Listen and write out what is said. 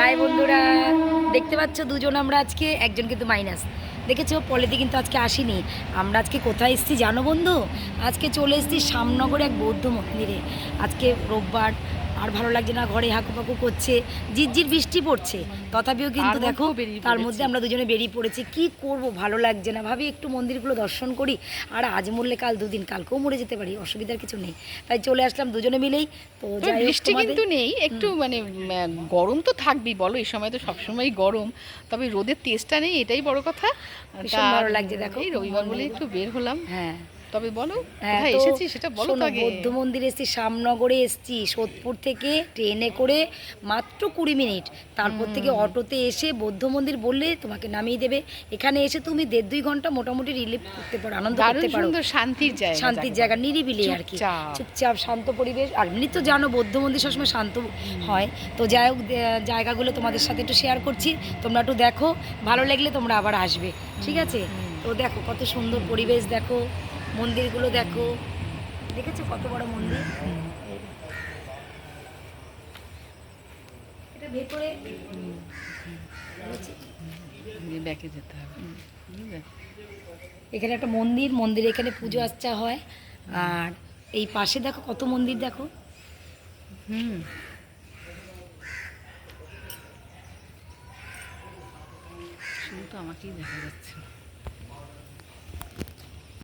High বন্ধুরা, দেখতে পাচ্ছ দুজন আমরা আজকে, একজন কিন্তু মাইনাস। দেখেছো পলিতে কিন্তু আজকে আসিনি। আমরা আজকে কোথায় এসেছি জানো বন্ধু? আজকে চলে এসেছি শ্যামনগরে এক বৌদ্ধ মন্দিরে। আজকে রোববার, আর ভালো লাগছে না, ঘরে হাঁকুপাকু করছে, ঝিরঝির বৃষ্টি পড়ছে, তথাপিও কিন্তু দেখো তার মধ্যে আমরা দুজনে বেরিয়ে পড়েছি। কি করব, ভালো লাগছে না, ভাবি একটু মন্দিরগুলো দর্শন করি। আর আজ মরলে কাল দুদিন, কালকেও মরে যেতে পারি, অসুবিধার কিছু নেই। তাই চলে আসলাম দুজনে মিলেই। তো যাই হোক, বৃষ্টি কিন্তু নেই, একটু মানে গরম তো থাকবেই, বলো এই সময় তো সবসময় গরম, তবে রোদের তেজটা নেই, এটাই বড় কথা। ভীষণ ভালো লাগছে দেখো, এই রবিবার বলে একটু বের হলাম। হ্যাঁ তবে বলো হ্যাঁ, কোথায় তো এসেছি সেটা বলো তো শোনো, আগে। বৌদ্ধ মন্দিরে এসেছি, শ্যামনগরে এসেছি। সোদপুর থেকে ট্রেনে করে মাত্র 20 মিনিট, তারপর থেকে অটোতে এসে বৌদ্ধ মন্দির বললে তোমাকে নামিয়ে দেবে। এখানে এসে তুমি 1.5-2 ঘন্টা মোটামুটি রিলিফ করতে পারো, আনন্দ দারুণ করতে পারো। সুন্দর শান্তির জায়গা, শান্তির জায়গা, নিরিবিলি আর কি, চুপচাপ। চুপচাপ শান্ত পরিবেশ। আর এমনি তো জানো বৌদ্ধ মন্দির সবসময় শান্ত হয়। তো যাই হোক, জায়গাগুলো তোমাদের সাথে একটু শেয়ার করছি, তোমরা একটু দেখো, ভালো লাগলে তোমরা আবার আসবে, ঠিক আছে? তো দেখো কত সুন্দর পরিবেশ, দেখো মন্দিরগুলো দেখো, দেখেছো কত বড় মন্দির। এটা ভেতরে ব্যাকে যেতে হবে। এখানে একটা মন্দির, মন্দিরে এখানে পুজো আর্চা হয়। আর এই পাশে দেখো কত মন্দির, দেখো। শুধু তো আমাকেই দেখা যাচ্ছে।